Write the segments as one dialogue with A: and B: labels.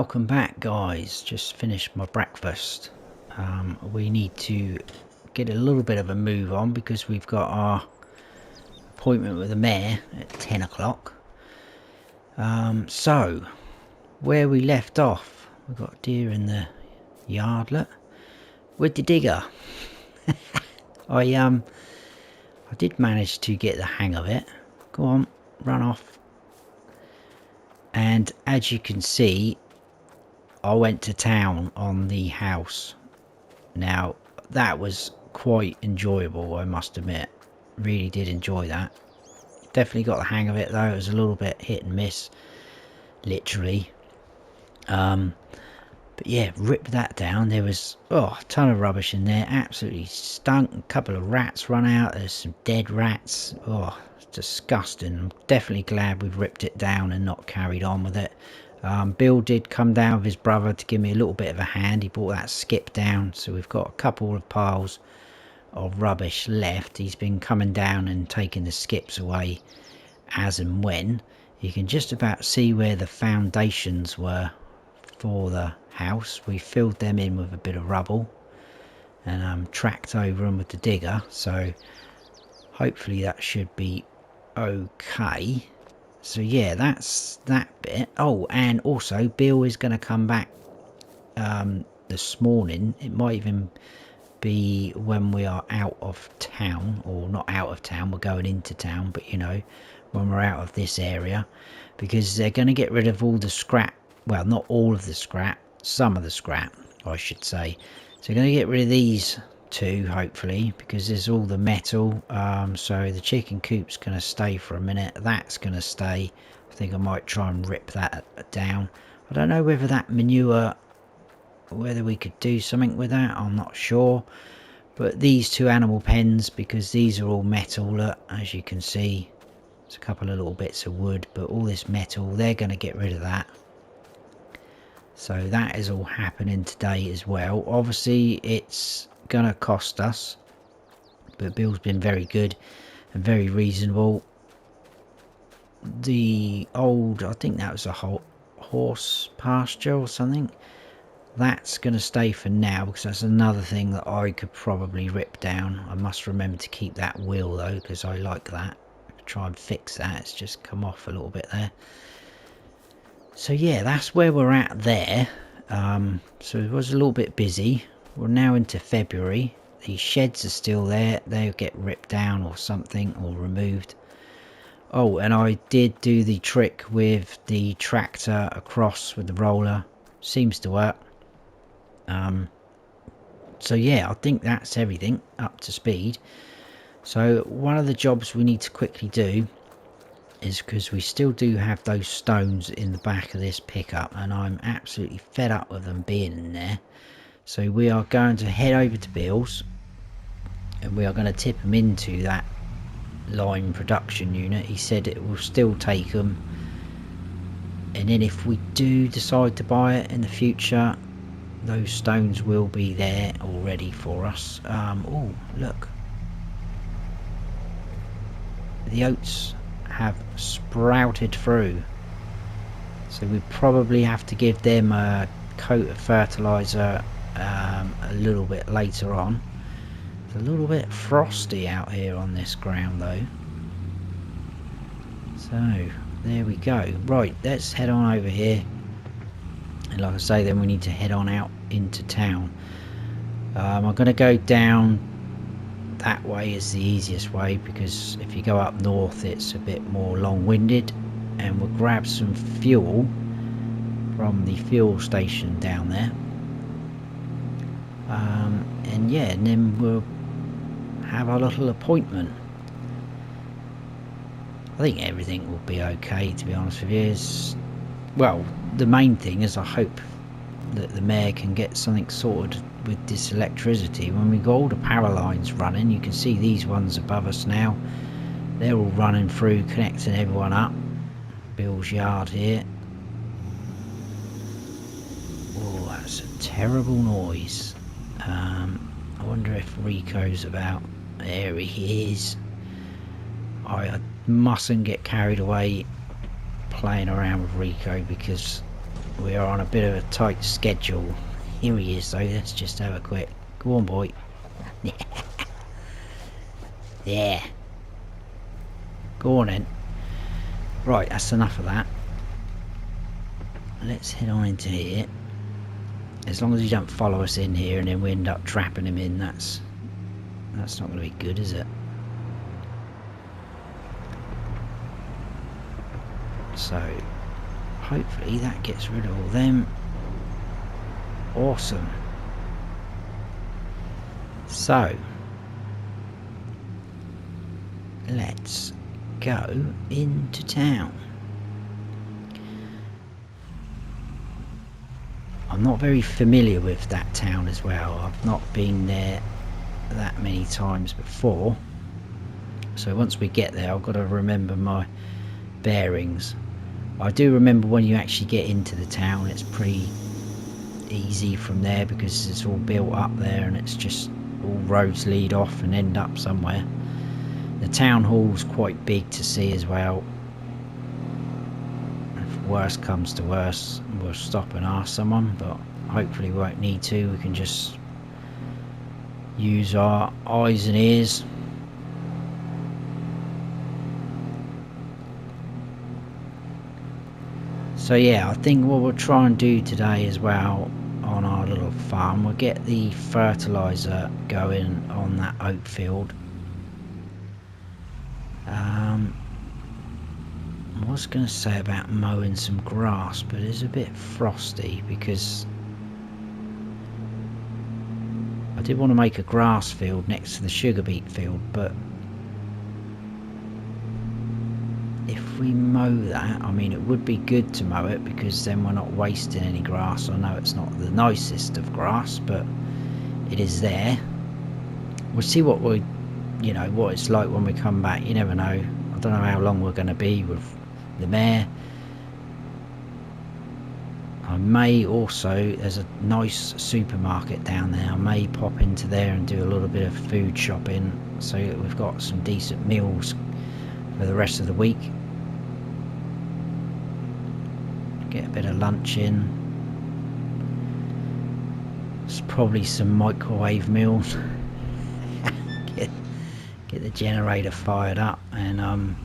A: welcome back, guys. Just finished my breakfast. We need to get a little bit of a move on because we've got our appointment with the mayor at 10 o'clock. So where we left off, we've got Deere in the yardlet with the digger. I did manage to get the hang of it. Go on, run off. And as you can see, I went to town on the house. Now that was quite enjoyable, I must admit. Really did enjoy that. Definitely got the hang of it though. It was a little bit hit and miss, literally. But yeah, ripped that down. There was a ton of rubbish in there. Absolutely stunk. A couple of rats run out. There's some dead rats. Oh, it's disgusting. I'm definitely glad we've ripped it down and not carried on with it. Bill did come down with his brother to give me a little bit of a hand. He brought that skip down, so we've got a couple of piles of rubbish left. He's been coming down and taking the skips away as and when. You can just about see where the foundations were for the house. We filled them in with a bit of rubble and tracked over them with the digger, so hopefully that should be okay. So yeah, that's that bit. Oh, and also Bill is going to come back this morning. It might even be when we are out of town, or not out of town, we're going into town, but you know, when we're out of this area, because they're going to get rid of all the scrap. Well, not all of the scrap, some of the scrap I should say. So we're going to get rid of these two hopefully, because there's all the metal. So the chicken coop's going to stay for a minute. That's going to stay. I think I might try and rip that down. I don't know whether that manure, whether we could do something with that, I'm not sure. But these two animal pens, because these are all metal, look, as you can see, there's a couple of little bits of wood, but all this metal, they're going to get rid of that. So that is all happening today as well. Obviously it's gonna cost us, but Bill's been very good and very reasonable. The old, I think that was a horse pasture or something, that's gonna stay for now, because that's another thing that I could probably rip down. I must remember to keep that wheel though, because I like that. Try and fix that. It's just come off a little bit there. So yeah, that's where we're at there. So it was a little bit busy. We're now into February. The sheds are still there. They'll get ripped down or something, or removed. Oh, and I did do the trick with the tractor across with the roller. Seems to work. So yeah, I think that's everything up to speed. So one of the jobs we need to quickly do is, because we still do have those stones in the back of this pickup, and I'm absolutely fed up with them being in there. So we are going to head over to Bill's, and we are going to tip them into that lime production unit. He said it will still take them, and then if we do decide to buy it in the future, those stones will be there already for us. Oh look, the oats have sprouted through, so we probably have to give them a coat of fertilizer a little bit later on. It's a little bit frosty out here on this ground though, so there we go. Right, let's head on over here, and like I say, then we need to head on out into town. I'm going to go down that way is the easiest way, because if you go up north it's a bit more long-winded, and we'll grab some fuel from the fuel station down there. And yeah, and then we'll have our little appointment. I think everything will be okay, to be honest with you. Well, the main thing is I hope that the mayor can get something sorted with this electricity. When we got all the power lines running, you can see these ones above us now, they're all running through, connecting everyone up. Bill's yard here. Oh, that's a terrible noise. I wonder if Rico's about. There he is. I mustn't get carried away playing around with Rico, because We are on a bit of a tight schedule. Here he is though, let's just have a quick... Go on boy. Yeah. Go on then. Right, that's enough of that. Let's head on into here. As long as you don't follow us in here and then we end up trapping him in, that's not going to be good, is it? So, hopefully that gets rid of all them. Awesome. So, let's go into town. I'm not very familiar with that town as well. I've not been there that many times before. So once we get there, I've got to remember my bearings. I do remember when you actually get into the town, it's pretty easy from there because it's all built up there and it's just all roads lead off and end up somewhere. The town hall's quite big to see as well. If worst comes to worst, we'll stop and ask someone, but hopefully we won't need to. We can just use our eyes and ears. So yeah, I think what we'll try and do today as well on our little farm, we'll get the fertilizer going on that oat field. I was going to say about mowing some grass, but it's a bit frosty because I did want to make a grass field next to the sugar beet field, but if we mow that, I mean, it would be good to mow it because then we're not wasting any grass. I know it's not the nicest of grass, but it is there. We'll see what we, you know, what it's like when we come back. You never know. I don't know how long we're going to be with the mare. I may also, there's a nice supermarket down there, I may pop into there and do a little bit of food shopping so that we've got some decent meals for the rest of the week. Get a bit of lunch in. There's probably some microwave meals. get the generator fired up and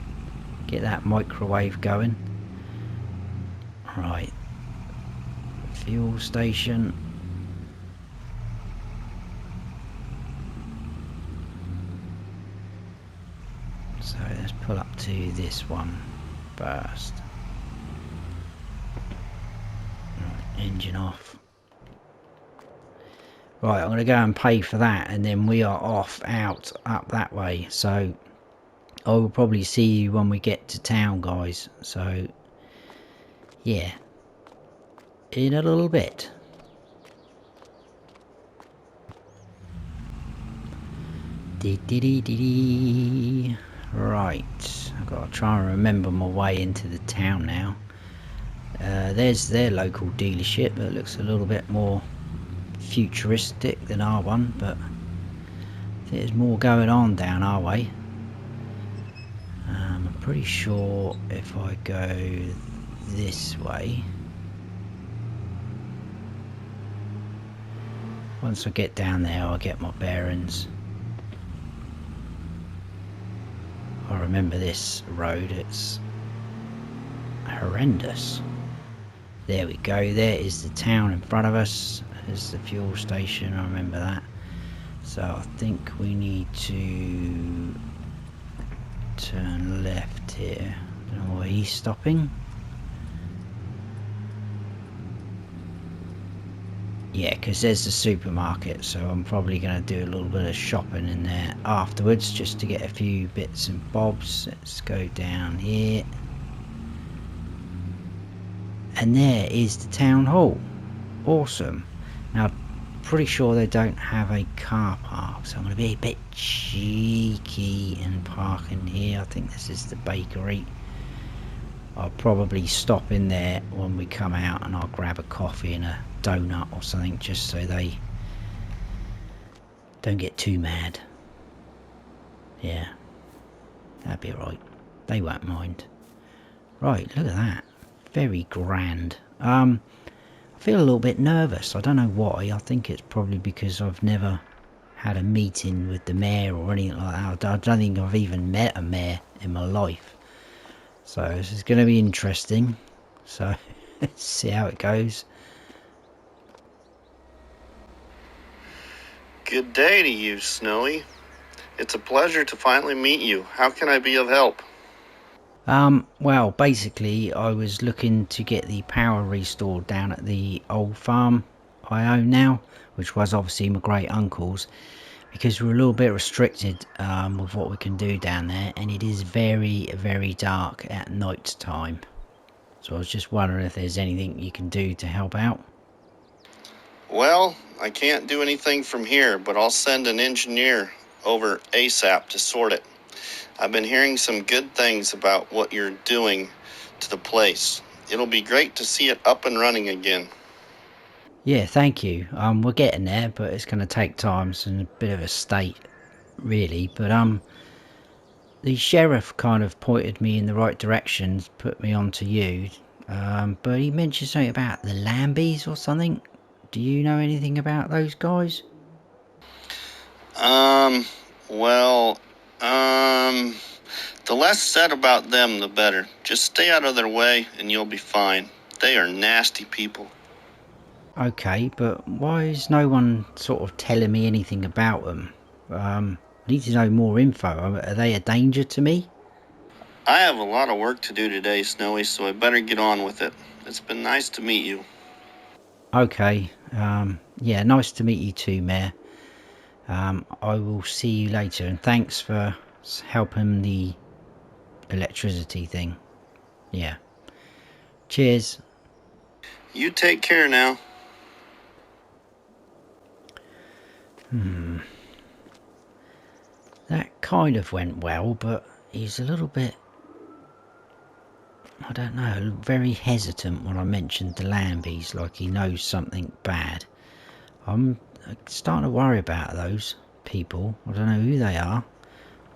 A: get that microwave going. Right, fuel station. So let's pull up to this one first. Right, engine off. Right, I'm going to go and pay for that and then we are off out up that way. So I will probably see you when we get to town, guys. So yeah, in a little bit. Right, I've got to try and remember my way into the town now. There's their local dealership that looks a little bit more futuristic than our one, but there's more going on down our way. I'm pretty sure if I go this way, once I get down there I'll get my bearings. I remember this road, it's horrendous. There we go, there is the town in front of us. There's the fuel station, I remember that. So I think we need to turn left here. I don't know why he's stopping. Yeah, because there's the supermarket, so I'm probably going to do a little bit of shopping in there afterwards just to get a few bits and bobs. Let's go down here. And there is the town hall. Awesome. Now, pretty sure they don't have a car park, so I'm going to be a bit cheeky and park in here. I think this is the bakery. I'll probably stop in there when we come out and I'll grab a coffee and a donut or something just so they don't get too mad. Yeah, that'd be alright. They won't mind. Right, look at that. Very grand. feel a little bit nervous. I don't know why. I think it's probably because I've never had a meeting with the mayor or anything like that. I don't think I've even met a mayor in my life. So this is going to be interesting. So let's see how it goes.
B: Good day to you, Snowy. It's a pleasure to finally meet you. How can I be of help?
A: Well, basically, I was looking to get the power restored down at the old farm I own now, which was obviously my great uncle's, because we're a little bit restricted with what we can do down there, and it is very, very dark at night time. So I was just wondering if there's anything you can do to help out.
B: Well, I can't do anything from here, but I'll send an engineer over ASAP to sort it. I've been hearing some good things about what you're doing to the place. It'll be great to see it up and running again.
A: Yeah, thank you. We're getting there, but it's going to take time. It's in a bit of a state, really. But the sheriff kind of pointed me in the right direction, put me on to you. But he mentioned something about the Lambies or something. Do you know anything about those guys?
B: The less said about them, the better. Just stay out of their way and you'll be fine. They are nasty people.
A: Okay, but why is no one sort of telling me anything about them? I need to know more info. Are they a danger to me?
B: I have a lot of work to do today, Snowy, so I better get on with it. It's been nice to meet you.
A: Okay, yeah, nice to meet you too, Mayor. I will see you later, and thanks for helping the electricity thing. Yeah. Cheers.
B: You take care now.
A: That kind of went well, but he's a little bit, I don't know, very hesitant when I mentioned the Lambies, like he knows something bad. I'm starting to worry about those people. I don't know who they are.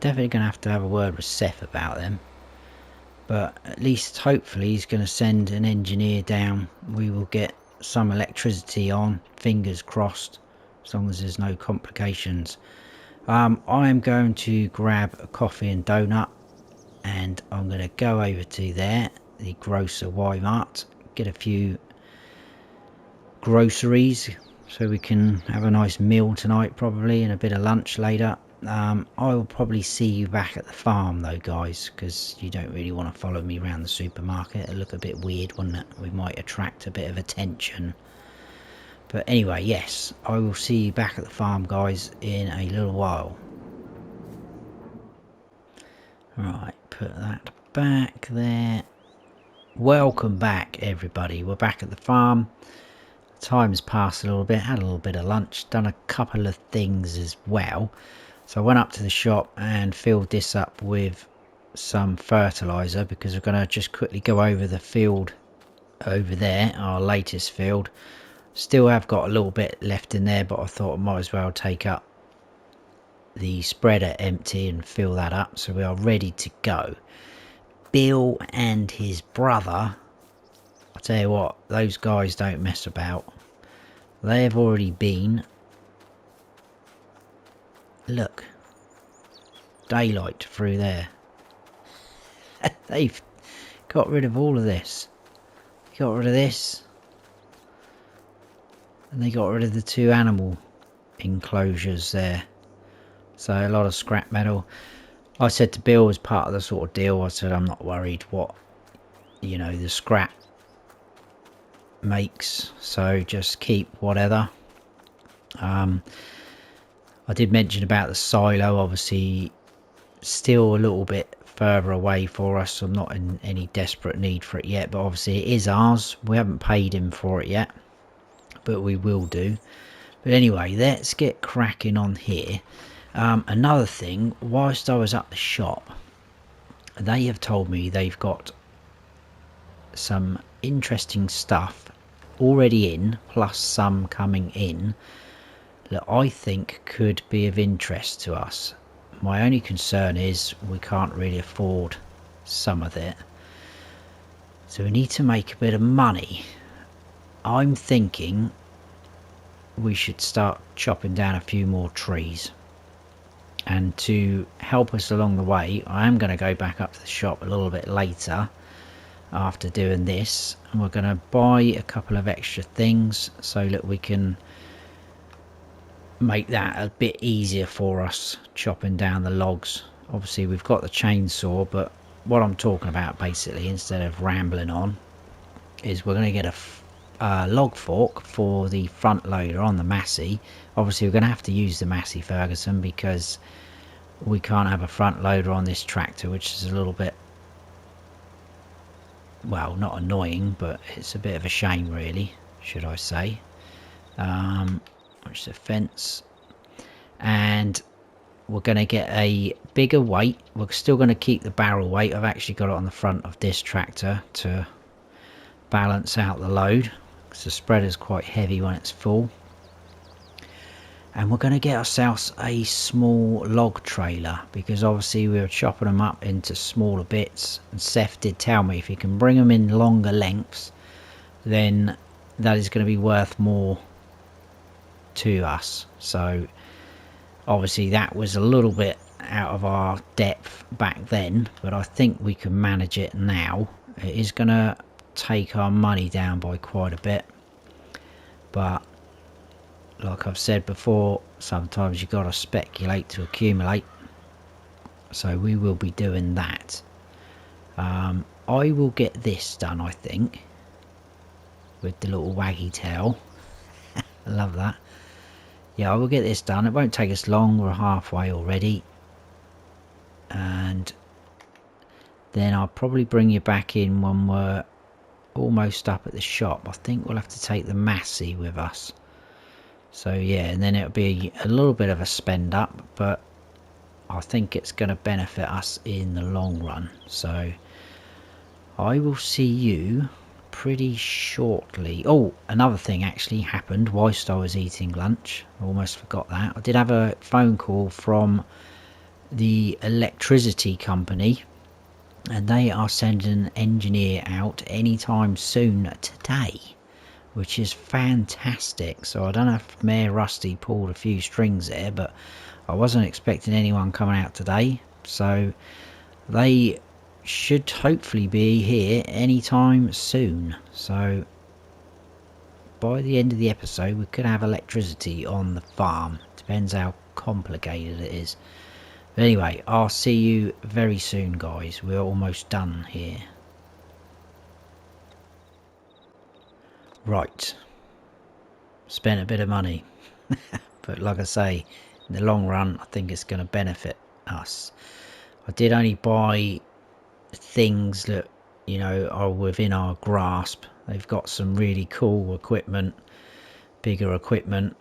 A: Definitely going to have a word with Seth about them. But at least hopefully he's going to send an engineer down. We will get some electricity on, fingers crossed, as long as there's no complications. I am going to grab a coffee and donut, and I'm going to go over to there, the grocer Y-Mart, get a few groceries so we can have a nice meal tonight probably, and a bit of lunch later. I will probably see you back at the farm though, guys, because you don't really want to follow me around the supermarket. It'll look a bit weird, wouldn't it? We might attract a bit of attention. But anyway, yes, I will see you back at the farm, guys, in a little while. Right, put that back there. Welcome back, everybody. We're back at the farm. Time's passed a little bit, had a little bit of lunch, done a couple of things as well. So I went up to the shop and filled this up with some fertilizer, because we're going to just quickly go over the field over there, our latest field. Still have got a little bit left in there, but I thought I might as well take up the spreader empty and fill that up, so we are ready to go. Bill and his brother, I tell you what, those guys don't mess about. They have already been, look, daylight through there. They've got rid of all of this. Got rid of this, and they got rid of the two animal enclosures there. So a lot of scrap metal. I said to Bill, as part of the sort of deal, I said I'm not worried what, you know, the scrap makes, so just keep whatever. I did mention about the silo, obviously still a little bit further away for us. I'm not in any desperate need for it yet, but obviously it is ours. We haven't paid him for it yet, but we will do. But anyway, let's get cracking on here. Another thing, whilst I was at the shop, they have told me they've got some interesting stuff already in, plus some coming in, that I think could be of interest to us. My only concern is we can't really afford some of it, so we need to make a bit of money. I'm thinking we should start chopping down a few more trees. And to help us along the way, I am going to go back up to the shop a little bit later after doing this, and we're going to buy a couple of extra things so that we can make that a bit easier for us chopping down the logs. Obviously we've got the chainsaw, but what I'm talking about basically, instead of rambling on, is we're going to get a log fork for the front loader on the Massey. Obviously we're going to have to use the Massey Ferguson because we can't have a front loader on this tractor, which is a little bit, well, not annoying, but it's a bit of a shame really, should I say. Which is a fence. And we're going to get a bigger weight. We're still going to keep the barrel weight. I've actually got it on the front of this tractor to balance out the load, because the spreader's quite heavy when it's full. And we're going to get ourselves a small log trailer, because obviously we were chopping them up into smaller bits, and Seth did tell me if you can bring them in longer lengths, then that is going to be worth more to us. So obviously that was a little bit out of our depth back then, but I think we can manage it now. It is going to take our money down by quite a bit, but like I've said before, sometimes you've got to speculate to accumulate, so we will be doing that. I will get this done, I think, with the little waggy tail. I love that. Yeah, I will get this done. It won't take us long. We're halfway already. And then I'll probably bring you back in when we're almost up at the shop. I think we'll have to take the Massey with us. So yeah, and then it'll be a little bit of a spend up, but I think it's going to benefit us in the long run. So I will see you pretty shortly. Oh, another thing actually happened whilst I was eating lunch. I almost forgot that. I did have a phone call from the electricity company, and they are sending an engineer out anytime soon today, which is fantastic. So I don't know if Mayor Rusty pulled a few strings there, but I wasn't expecting anyone coming out today. So they should hopefully be here anytime soon. So by the end of the episode we could have electricity on the farm. Depends how complicated it is. But anyway, I'll see you very soon, guys. We're almost done here. Right, spent a bit of money, but like I say, in the long run I think it's going to benefit us. I did only buy things that, you know, are within our grasp. They've got some really cool equipment, bigger equipment.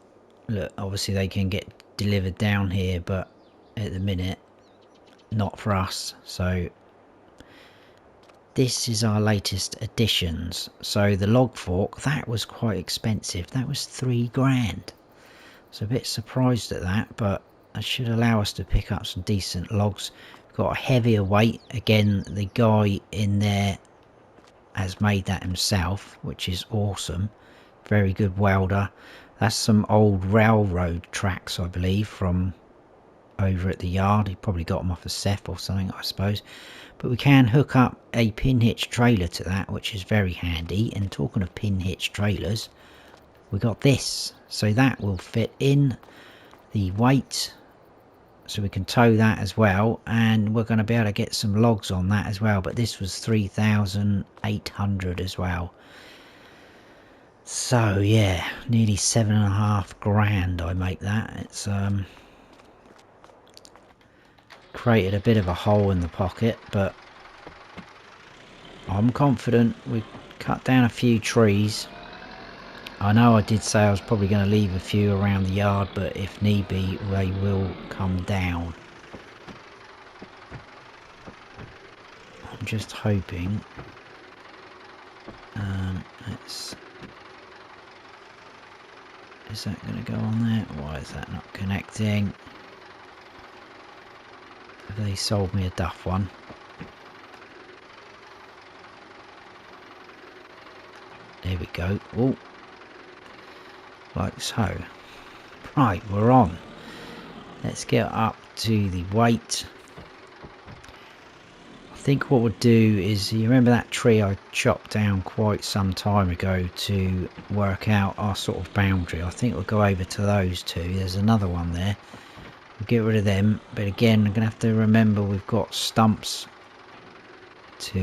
A: Look, obviously they can get delivered down here, but at the minute not for us. So this is our latest additions. So the log fork, that was quite expensive. That was £3 So a bit surprised at that, but that should allow us to pick up some decent logs. We've got a heavier weight. Again, the guy in there has made that himself, which is awesome. Very good welder. That's some old railroad tracks, I believe, from over at the yard. He probably got them off a Seth or something, I suppose. But we can hook up a pin hitch trailer to that, which is very handy. And talking of pin hitch trailers, we got this, so that will fit in the weight, so we can tow that as well, and we're going to be able to get some logs on that as well. But this was 3,800 as well. So yeah, nearly £7,500 I make that. It's created a bit of a hole in the pocket, but I'm confident. We cut down a few trees. I know I did say I was probably going to leave a few around the yard, but if need be, they will come down. I'm just hoping. Is that going to go on there? Why is that not connecting? They sold me a duff one. There we go. Oh, like so. Right, we're on. Let's get up to the weight. I think what we'll do is, you remember that tree I chopped down quite some time ago to work out our sort of boundary? I think we'll go over to those two. There's another one there. We'll get rid of them, but again, I'm going to have to remember we've got stumps to,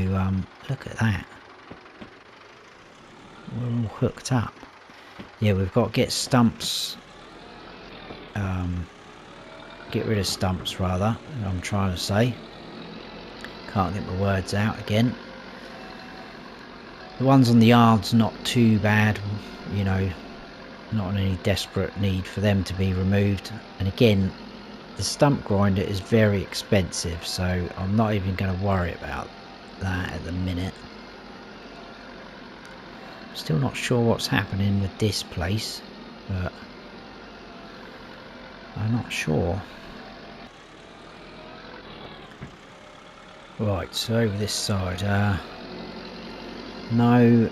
A: look at that. We're all hooked up. Yeah, we've got to get stumps, get rid of stumps rather, I'm trying to say. Can't get my words out again. The ones on the yard's not too bad, you know, not in any desperate need for them to be removed. And again, the stump grinder is very expensive, so I'm not even going to worry about that at the minute. Still not sure what's happening with this place, but I'm not sure. Right, so over this side, no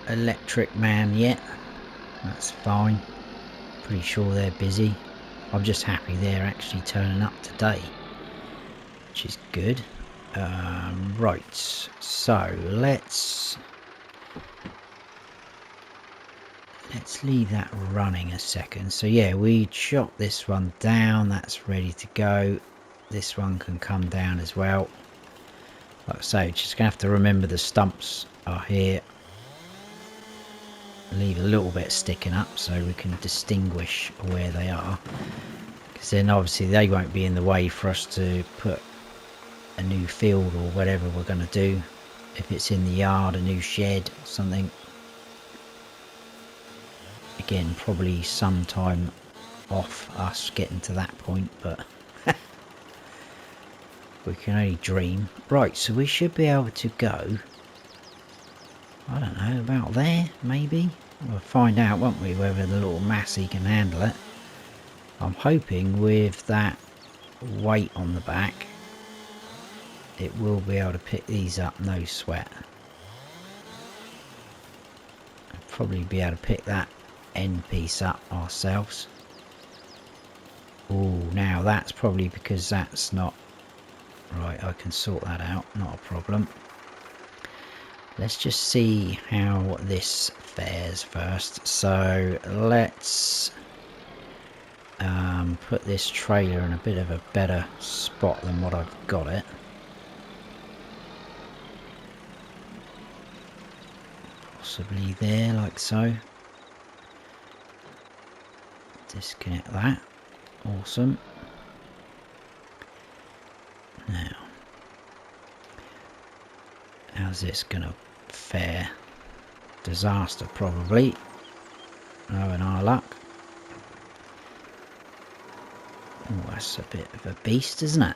A: electric man yet. That's fine. Pretty sure they're busy. I'm just happy they're actually turning up today, which is good. Right, so let's leave that running a second. So yeah, we chop this one down. That's ready to go. This one can come down as well. Like I say, just gonna have to remember the stumps are here. Leave a little bit sticking up so we can distinguish where they are, because then obviously they won't be in the way for us to put a new field or whatever we're going to do. If it's in the yard, a new shed or something. Again, probably sometime off us getting to that point, but we can only dream. Right, so we should be able to go, I don't know, about there maybe. We'll find out, won't we, whether the little Massey can handle it. I'm hoping with that weight on the back it will be able to pick these up, no sweat. I'll probably be able to pick that end piece up ourselves. Oh, now that's probably because that's not right. I can sort that out, not a problem. Let's just see how this fares first. So let's put this trailer in a bit of a better spot than what I've got it. Possibly there, like so. Disconnect that. Awesome. Now, how's this gonna fare? Disaster, probably. Oh, in our luck. Oh, that's a bit of a beast, isn't it?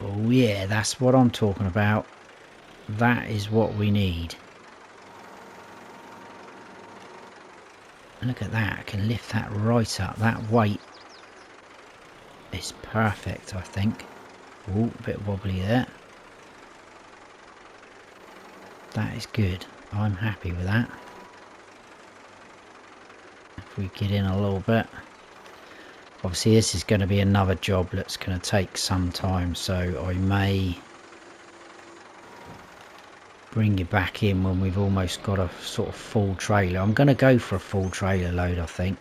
A: Oh yeah, that's what I'm talking about. That is what we need. And look at that, I can lift that right up. That weight is perfect, I think. Oh, a bit wobbly there. That is good. I'm happy with that. If we get in a little bit. Obviously this is going to be another job that's going to take some time, so I may bring you back in when we've almost got a sort of full trailer. I'm going to go for a full trailer load, I think,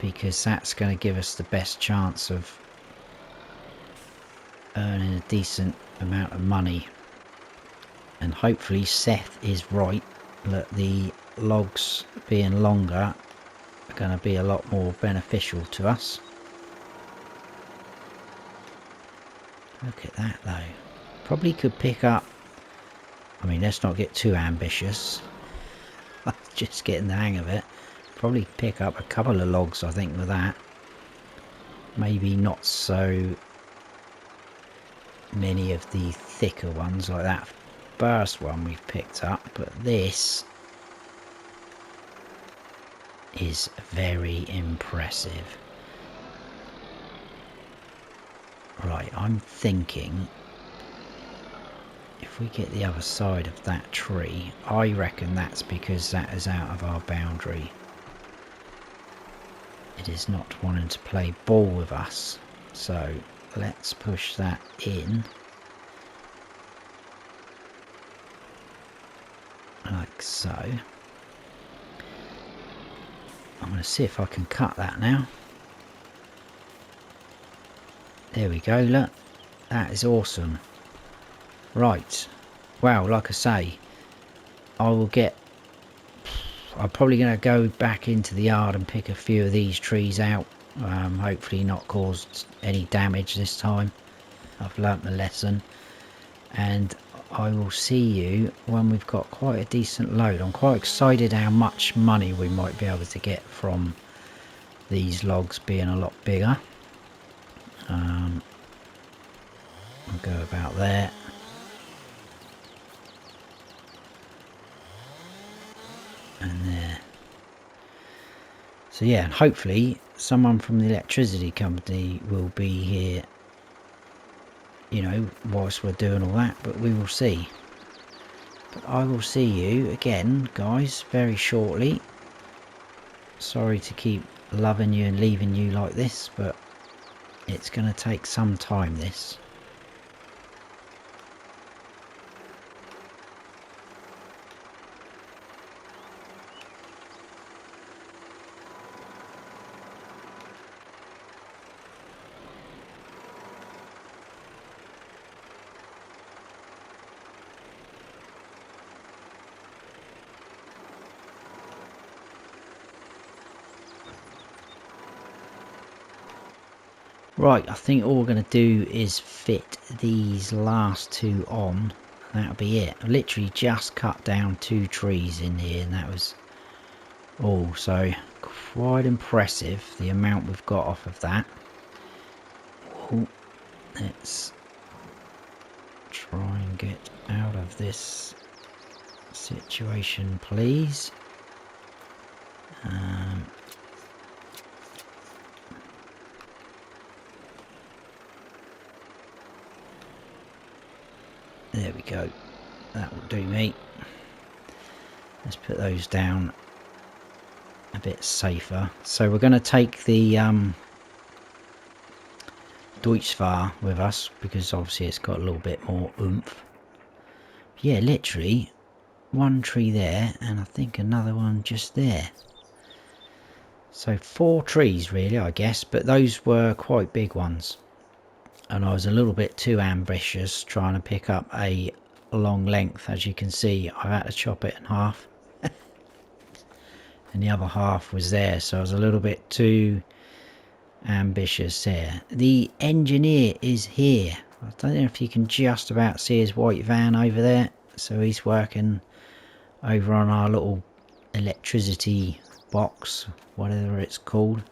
A: because that's going to give us the best chance of earning a decent amount of money. And hopefully Seth is right that the logs being longer are going to be a lot more beneficial to us. Look at that though. Probably could pick up, I mean, let's not get too ambitious. Just getting the hang of it. Probably pick up a couple of logs, I think, with that. Maybe not so many of the thicker ones like that first one we've picked up, but this is very impressive. Right, I'm thinking if we get the other side of that tree, I reckon that's because that is out of our boundary. It is not wanting to play ball with us. So let's push that in. Like so. I'm going to see if I can cut that now. There we go, look. That is awesome. Right. Wow, like I say, I'm probably going to go back into the yard and pick a few of these trees out. Hopefully not caused any damage this time. I've learnt my lesson. And I will see you when we've got quite a decent load. I'm quite excited how much money we might be able to get from these logs being a lot bigger. I'll go about there. And there. So yeah, and hopefully someone from the electricity company will be here, you know, whilst we're doing all that, but we will see. But I will see you again, guys, very shortly. Sorry to keep loving you and leaving you like this, but it's going to take some time, this. Right, I think all we're going to do is fit these last two on. That'll be it. I literally just cut down 2 trees in here, and that was all. So quite impressive, the amount we've got off of that. Ooh, let's try and get out of this situation, please. There we go. That will do me. Let's put those down a bit safer. So we're going to take the Deutschfahr with us, because obviously it's got a little bit more oomph. Yeah, literally 1 tree there, and I think another one just there. So 4 trees really, I guess, but those were quite big ones. And I was a little bit too ambitious trying to pick up a long length. As you can see, I've had to chop it in half. And the other half was there, so I was a little bit too ambitious there. The engineer is here. I don't know if you can just about see his white van over there. So he's working over on our little electricity box, whatever it's called.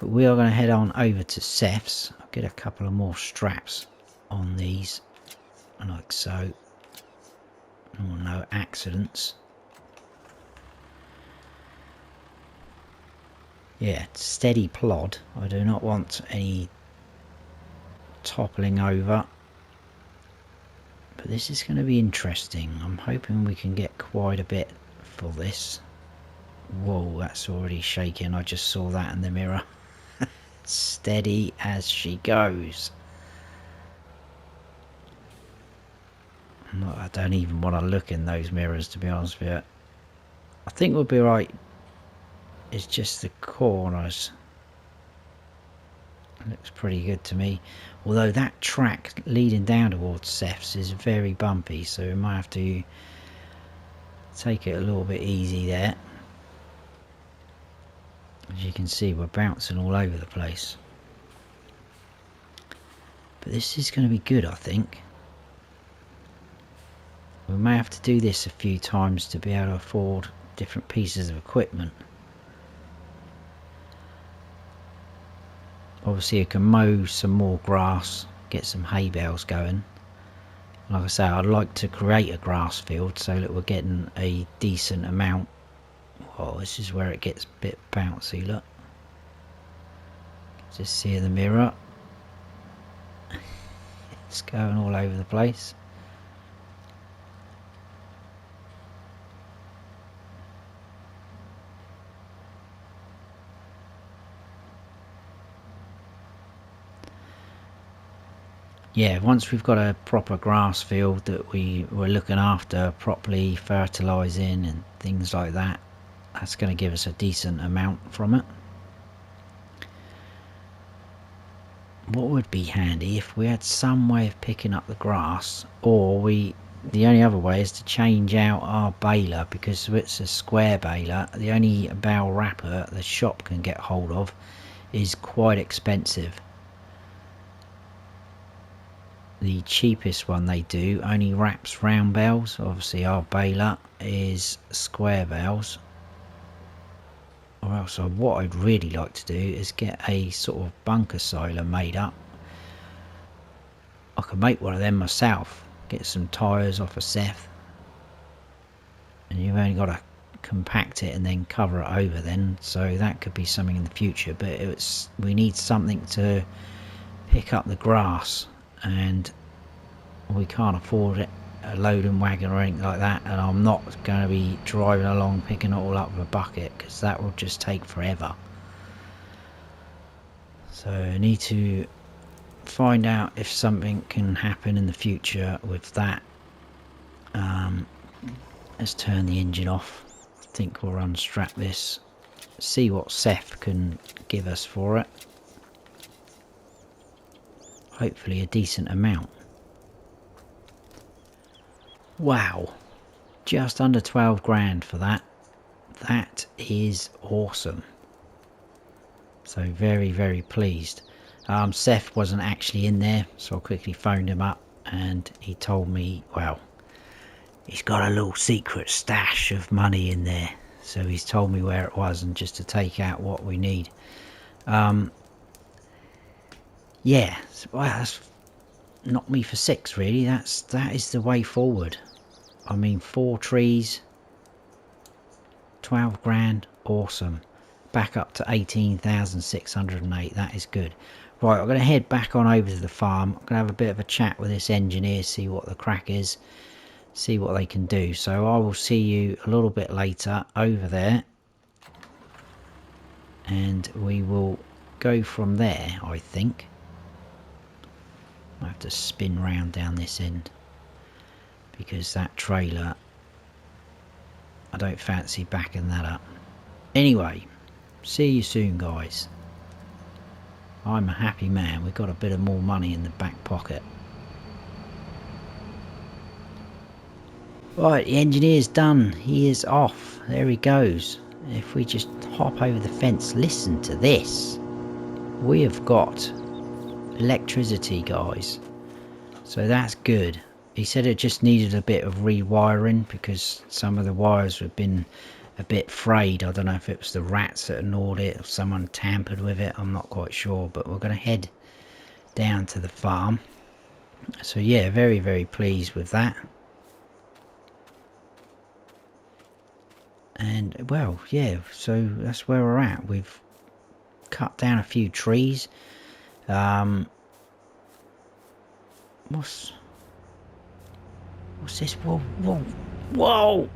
A: But we are going to head on over to Seth's. I'll get a couple of more straps on these, like so. Oh, no accidents. Yeah, steady plod. I do not want any toppling over. But this is going to be interesting. I'm hoping we can get quite a bit for this. Whoa, that's already shaking. I just saw that in the mirror. Steady as she goes. I don't even want to look in those mirrors, to be honest with you. I think we'll be right. It's just the corners. It looks pretty good to me. Although that track leading down towards Seth's is very bumpy, so we might have to take it a little bit easy there. As you can see, we're bouncing all over the place. But this is going to be good, I think. We may have to do this a few times to be able to afford different pieces of equipment. Obviously you can mow some more grass, get some hay bales going. Like I say, I'd like to create a grass field so that we're getting a decent amount, Oh, this is where it gets a bit bouncy, look. Just see in the mirror. It's going all over the place. Yeah, once we've got a proper grass field that we were looking after properly, fertilising and things like that, that's going to give us a decent amount from it. What would be handy if we had some way of picking up the grass, or the only other way is to change out our baler, because it's a square baler. The only bale wrapper the shop can get hold of is quite expensive. The cheapest one they do only wraps round bales. Obviously our baler is square bales. Or else what I'd really like to do is get a sort of bunker siler made up. I could make one of them myself, get some tyres off a Seth, and you've only got to compact it and then cover it over then, so that could be something in the future. But we need something to pick up the grass, and we can't afford it, a loading wagon or anything like that, and I'm not going to be driving along picking it all up with a bucket, because that will just take forever. So I need to find out if something can happen in the future with that. Let's turn the engine off. I think we'll unstrap this, see what Seth can give us for it. Hopefully a decent amount. Wow, just under 12 grand for that. That is awesome. So very, very pleased. Seth wasn't actually in there, so I quickly phoned him up and he told me, well, he's got a little secret stash of money in there. So he's told me where it was, and just to take out what we need. Yeah, well, that's knocked me for 6 really. That is the way forward. I mean, 4 trees, 12 grand, awesome. Back up to 18,608. That is good. Right, I'm going to head back on over to the farm. I'm going to have a bit of a chat with this engineer, see what the crack is, see what they can do. So I will see you a little bit later over there, and we will go from there, I think. I have to spin round down this end, because that trailer, I don't fancy backing that up. Anyway, see you soon, guys. I'm a happy man. We've got a bit of more money in the back pocket. Right, the engineer's done. He is off. There he goes. If we just hop over the fence, listen to this. We have got electricity, guys. So that's good. He said it just needed a bit of rewiring, because some of the wires have been a bit frayed. I don't know if it was the rats that gnawed it or someone tampered with it. I'm not quite sure, but we're going to head down to the farm. So yeah, very, very pleased with that. And well, yeah, so that's where we're at. We've cut down a few trees. What's this? Whoa, whoa, whoa!